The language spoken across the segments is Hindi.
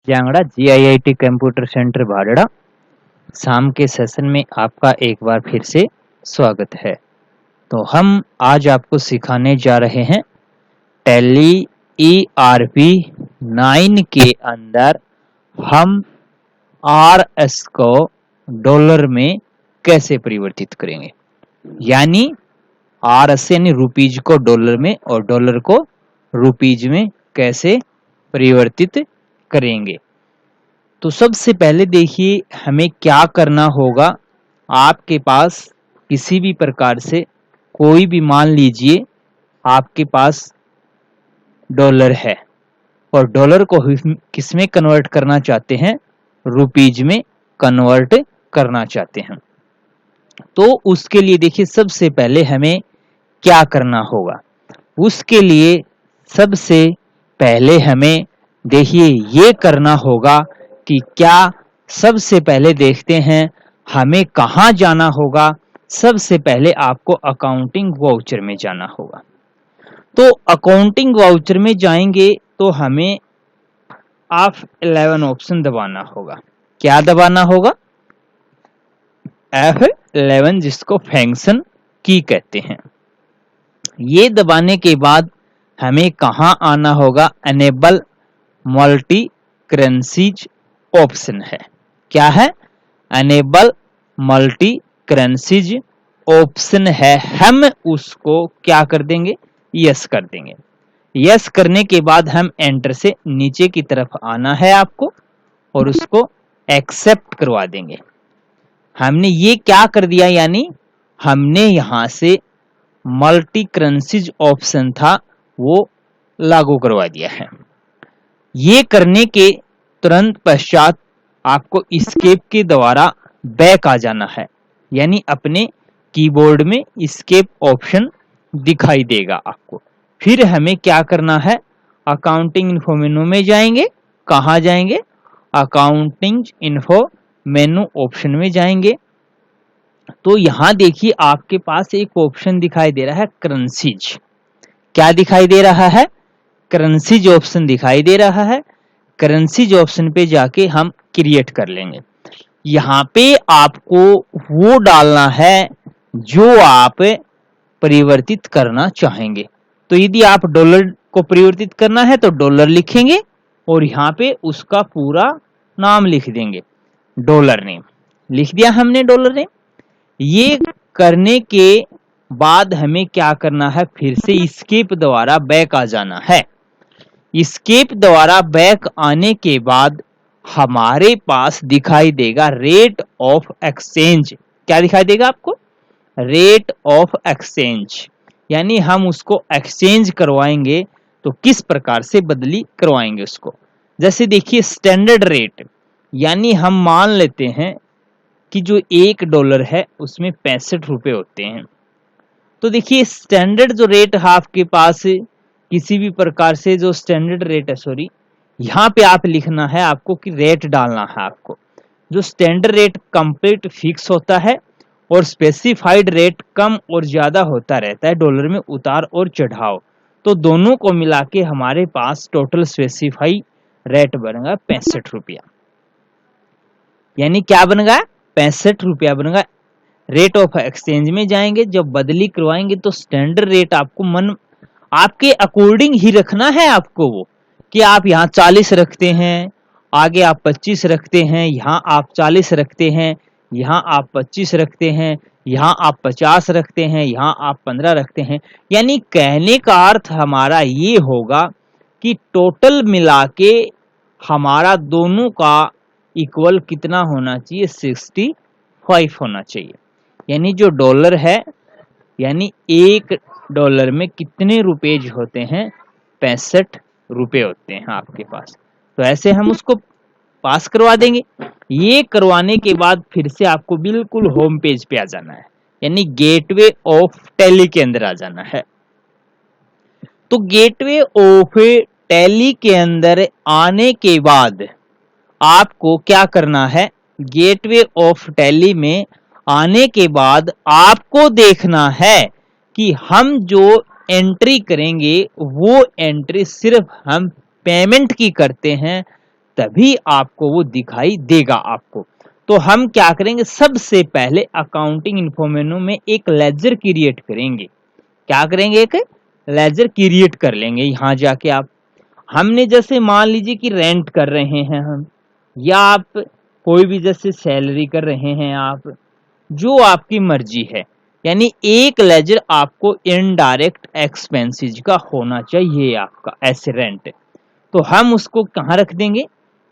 जांगड़ा GIIT कंप्यूटर सेंटर भाडड़ा। शाम के सेशन में आपका एक बार फिर से स्वागत है। तो हम आज आपको सिखाने जा रहे हैं टैली ERP 9 के अंदर हम RS को डॉलर में कैसे परिवर्तित करेंगे, यानी RS यानी रुपीज को डॉलर में और डॉलर को रुपीज में कैसे परिवर्तित करेंगे। तो सबसे पहले देखिए हमें क्या करना होगा। आपके पास किसी भी प्रकार से कोई भी, मान लीजिए आपके पास डॉलर है और डॉलर को किस में कन्वर्ट करना चाहते हैं, रुपीज में कन्वर्ट करना चाहते हैं। तो उसके लिए देखिए सबसे पहले हमें क्या करना होगा। उसके लिए सबसे पहले हमें देखिए ये करना होगा कि क्या सबसे पहले देखते हैं हमें कहाँ जाना होगा। सबसे पहले आपको अकाउंटिंग वाउचर में जाना होगा। तो अकाउंटिंग वाउचर में जाएंगे तो हमें F11 ऑप्शन दबाना होगा। क्या दबाना होगा? F11, जिसको फंक्शन की कहते हैं। ये दबाने के बाद हमें कहाँ आना होगा? एनेबल मल्टी करेंसीज ऑप्शन है। क्या है? एनेबल मल्टी करेंसीज ऑप्शन है। हम उसको क्या कर देंगे? यस कर देंगे। यस करने के बाद हम एंटर से नीचे की तरफ आना है आपको और उसको एक्सेप्ट करवा देंगे। हमने ये क्या कर दिया, यानी हमने यहां से मल्टी करेंसीज ऑप्शन था वो लागू करवा दिया है। ये करने के तुरंत पश्चात आपको एस्केप के द्वारा बैक आ जाना है, यानी अपने कीबोर्ड में एस्केप ऑप्शन दिखाई देगा आपको। फिर हमें क्या करना है? अकाउंटिंग इन्फो मेनू में जाएंगे। कहाँ जाएंगे? अकाउंटिंग इन्फो मेनू ऑप्शन में जाएंगे। तो यहां देखिए आपके पास एक ऑप्शन दिखाई दे रहा है करेंसीज। क्या दिखाई दे रहा है? करेंसीज ऑप्शन दिखाई दे रहा है। करेंसीज ऑप्शन पे जाके हम क्रिएट कर लेंगे। यहाँ पे आपको वो डालना है जो आप परिवर्तित करना चाहेंगे। तो यदि आप डॉलर को परिवर्तित करना है तो डॉलर लिखेंगे और यहाँ पे उसका पूरा नाम लिख देंगे, डॉलर नेम लिख दिया हमने, डॉलर नेम। ये करने के बाद हमें क्या करना है? फिर से एस्केप द्वारा बैक आ जाना है। एस्केप द्वारा बैक आने के बाद हमारे पास दिखाई देगा रेट ऑफ एक्सचेंज। क्या दिखाई देगा आपको? रेट ऑफ एक्सचेंज, यानी हम उसको एक्सचेंज करवाएंगे तो किस प्रकार से बदली करवाएंगे उसको। जैसे देखिए स्टैंडर्ड रेट, यानी हम मान लेते हैं कि जो $1 है उसमें 65 रुपए होते हैं। तो देखिए स्टैंडर्ड जो रेट है आपके पास, किसी भी प्रकार से जो स्टैंडर्ड रेट है, यहाँ पे आप लिखना है आपको कि रेट डालना है आपको। जो स्टैंडर्ड रेट कंप्लीट फिक्स होता है और स्पेसिफाइड रेट कम और ज्यादा होता रहता है, डॉलर में उतार और चढ़ाव। तो दोनों को मिला के हमारे पास टोटल स्पेसिफाई रेट बनेगा 65 रुपया। यानी क्या बनेगा? 65 रुपया बनेगा। रेट ऑफ एक्सचेंज में जाएंगे, जब बदली करवाएंगे तो स्टैंडर्ड रेट आपको मन आपके अकॉर्डिंग ही रखना है आपको, वो कि आप यहाँ 40 रखते हैं, आगे आप 25 रखते हैं, यहाँ आप 40 रखते हैं, यहाँ आप 25 रखते हैं, यहाँ आप 50 रखते हैं, यहाँ आप 15 रखते हैं। यानी कहने का अर्थ हमारा ये होगा कि टोटल मिला के हमारा दोनों का इक्वल कितना होना चाहिए? 65 होना चाहिए। यानी जो डॉलर है, यानी $1 में कितने रुपीज होते हैं? 65 रुपए होते हैं आपके पास। तो ऐसे हम उसको पास करवा देंगे। ये करवाने के बाद फिर से आपको बिल्कुल होम पेज पे आ जाना है, यानी गेटवे ऑफ टैली के अंदर आ जाना है। तो गेटवे ऑफ टैली के अंदर आने के बाद आपको क्या करना है? गेटवे ऑफ टैली में आने के बाद आपको देखना है कि हम जो एंट्री करेंगे वो एंट्री सिर्फ हम पेमेंट की करते हैं, तभी आपको वो दिखाई देगा आपको। तो हम क्या करेंगे, सबसे पहले अकाउंटिंग इन्फॉर्मेनो में एक लेजर क्रिएट करेंगे। क्या करेंगे, एक लेजर क्रिएट कर लेंगे। यहां जाके आप, हमने जैसे मान लीजिए कि रेंट कर रहे हैं हम, या आप कोई भी जैसे सैलरी कर रहे हैं आप, जो आपकी मर्जी है, यानी एक लेजर आपको इनडायरेक्ट एक्सपेंसेस का होना चाहिए आपका, ऐसे रेंट। तो हम उसको कहां रख देंगे,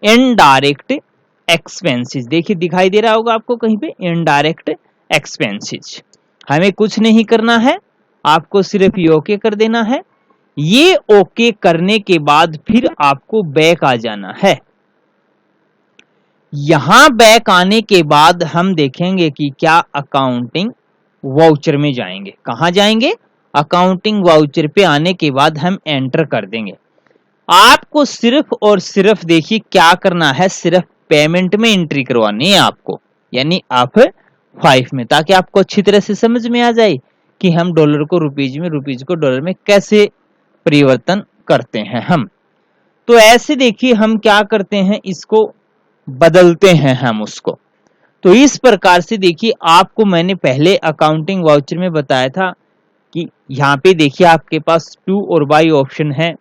इनडायरेक्ट एक्सपेंसेस। देखिए दिखाई दे रहा होगा आपको कहीं पे, इनडायरेक्ट एक्सपेंसेस। हमें कुछ नहीं करना है, आपको सिर्फ ये ओके कर देना है। ये ओके करने के बाद फिर आपको बैक आ जाना है। यहां बैक आने के बाद हम देखेंगे कि क्या अकाउंटिंग वाउचर में जाएंगे। कहां जाएंगे, अकाउंटिंग वाउचर पे आने के बाद हम एंटर कर देंगे। आपको सिर्फ और सिर्फ देखिए क्या करना है, सिर्फ पेमेंट में एंट्री करवानी है आपको, यानी आप 5 में, ताकि आपको अच्छी तरह से समझ में आ जाए कि हम डॉलर को रुपीज में, रुपीज को डॉलर में कैसे परिवर्तन करते हैं हम। तो ऐसे देखिए हम क्या करते हैं, इसको बदलते हैं हम उसको। तो इस प्रकार से देखिए, आपको मैंने पहले अकाउंटिंग वाउचर में बताया था कि यहाँ पे देखिए आपके पास टू और बाई ऑप्शन है,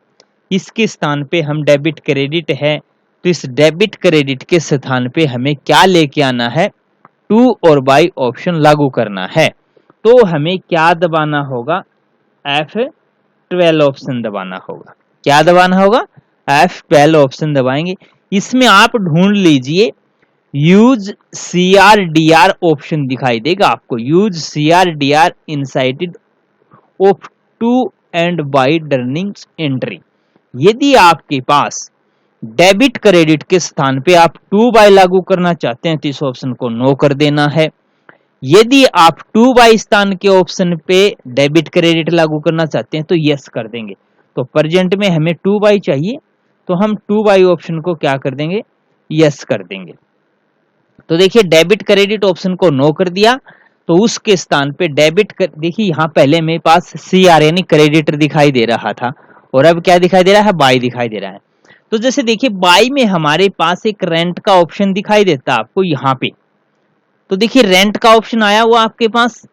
इसके स्थान पे हम डेबिट क्रेडिट है, तो इस डेबिट क्रेडिट के स्थान पे हमें क्या लेके आना है, टू और बाई ऑप्शन लागू करना है। तो हमें क्या दबाना होगा, F12 ऑप्शन दबाना होगा। क्या दबाना होगा, F12 ऑप्शन दबाएंगे। इसमें आप ढूंढ लीजिए यूज CRDR ऑप्शन दिखाई देगा आपको, use CRDR instead of to and by during entry. यदि आपके पास डेबिट क्रेडिट के स्थान पे आप टू बाई लागू करना चाहते हैं तो इस ऑप्शन को नो कर देना है। यदि आप टू बाई स्थान के ऑप्शन पे डेबिट क्रेडिट लागू करना चाहते हैं तो यस कर देंगे। तो प्रेजेंट में हमें टू बाई चाहिए, तो हम टू बाई ऑप्शन को क्या कर देंगे, यस कर देंगे। तो देखिए डेबिट क्रेडिट ऑप्शन को नो कर दिया, तो उसके स्थान पे डेबिट देखिए यहाँ पहले मेरे पास CR यानी क्रेडिटर दिखाई दे रहा था, और अब क्या दिखाई दे रहा है, बाई दिखाई दे रहा है। तो जैसे देखिए बाई में हमारे पास एक रेंट का ऑप्शन दिखाई देता है आपको यहाँ पे। तो देखिए रेंट का ऑप्शन आया हुआ आपके पास,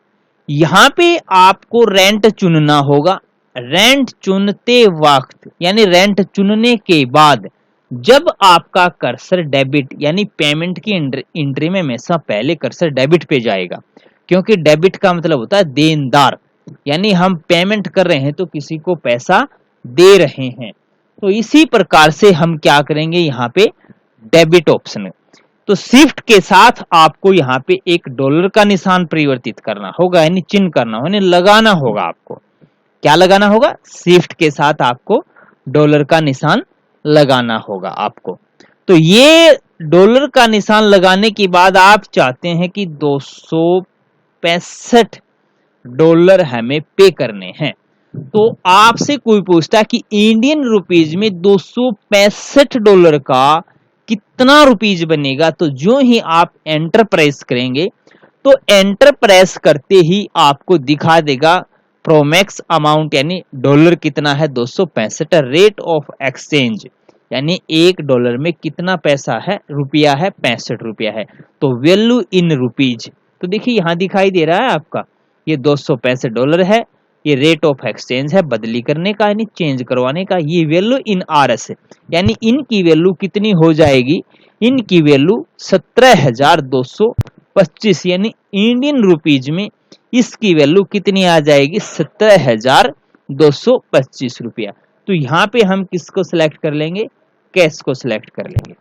यहाँ पे आपको रेंट चुनना होगा। रेंट चुनते वक्त यानी रेंट चुनने के बाद जब आपका कर्सर डेबिट यानी पेमेंट की एंट्री में हमेशा पहले कर्सर डेबिट पे जाएगा, क्योंकि डेबिट का मतलब होता है देनदार, यानी हम पेमेंट कर रहे हैं तो किसी को पैसा दे रहे हैं। तो इसी प्रकार से हम क्या करेंगे, यहाँ पे डेबिट ऑप्शन, तो शिफ्ट के साथ आपको यहाँ पे एक डॉलर का निशान परिवर्तित करना होगा, यानी चिन्ह करना होगा, यानी लगाना होगा आपको। क्या लगाना होगा, शिफ्ट के साथ आपको डॉलर का निशान लगाना होगा आपको। तो ये डॉलर का निशान लगाने के बाद आप चाहते हैं कि 265 डॉलर हमें पे करने हैं। तो आपसे कोई पूछता कि इंडियन रुपीज में 265 डॉलर का कितना रुपीज बनेगा, तो जो ही आप एंटर प्रेस करेंगे तो एंटर प्रेस करते ही आपको दिखा देगा प्रोमैक्स अमाउंट, यानी डॉलर कितना है 265, रेट ऑफ एक्सचेंज यानी एक डॉलर में कितना पैसा है, रुपया है 65 रुपया है। तो वैल्यू इन रुपीज, तो देखिए यहां दिखाई दे रहा है आपका ये 265 डॉलर है, ये रेट ऑफ एक्सचेंज है बदली करने का यानी चेंज करवाने का, ये वैल्यू इन RS यानी इनकी वैल्यू कितनी हो जाएगी, इनकी वैल्यू 17,225 यानी इंडियन रुपीज में इसकी वैल्यू कितनी आ जाएगी, 17,225 रुपया। तो यहाँ पे हम किसको सिलेक्ट कर लेंगे, कैश को सिलेक्ट कर लेंगे।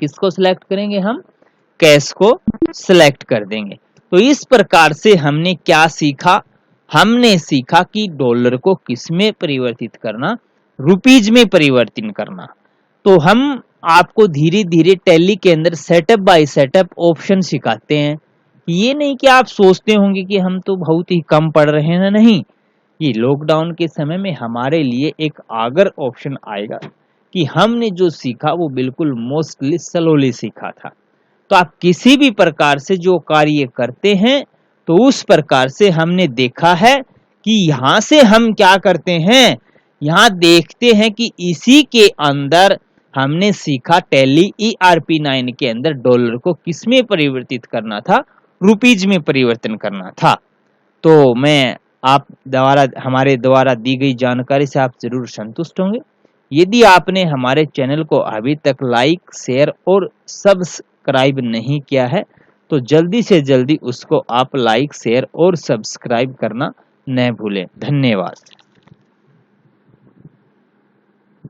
किसको सिलेक्ट करेंगे, हम कैश को सिलेक्ट कर देंगे। तो इस प्रकार से हमने क्या सीखा, हमने सीखा कि डॉलर को किस में परिवर्तित करना, रुपीज में परिवर्तन करना। तो हम आपको धीरे धीरे टैली के अंदर सेटअप बाय सेटअप ऑप्शन सिखाते हैं। ये नहीं कि आप सोचते होंगे कि हम तो बहुत ही कम पढ़ रहे हैं, नहीं, ये लॉकडाउन के समय में हमारे लिए एक आगर ऑप्शन आएगा कि हमने जो सीखा वो बिल्कुल मोस्टली स्लोली सीखा था। तो आप किसी भी प्रकार से जो कार्य करते हैं तो उस प्रकार से हमने देखा है कि यहां से हम क्या करते हैं, यहां देखते हैं कि इसी के अंदर हमने सीखा टैली ERP9 के अंदर डॉलर को किस में परिवर्तित करना था, रुपीज में परिवर्तन करना था। तो मैं आप द्वारा हमारे द्वारा दी गई जानकारी से आप जरूर संतुष्ट होंगे। यदि आपने हमारे चैनल को अभी तक लाइक, शेयर और सब्सक्राइब नहीं किया है तो जल्दी से जल्दी उसको आप लाइक, शेयर और सब्सक्राइब करना न भूलें। धन्यवाद।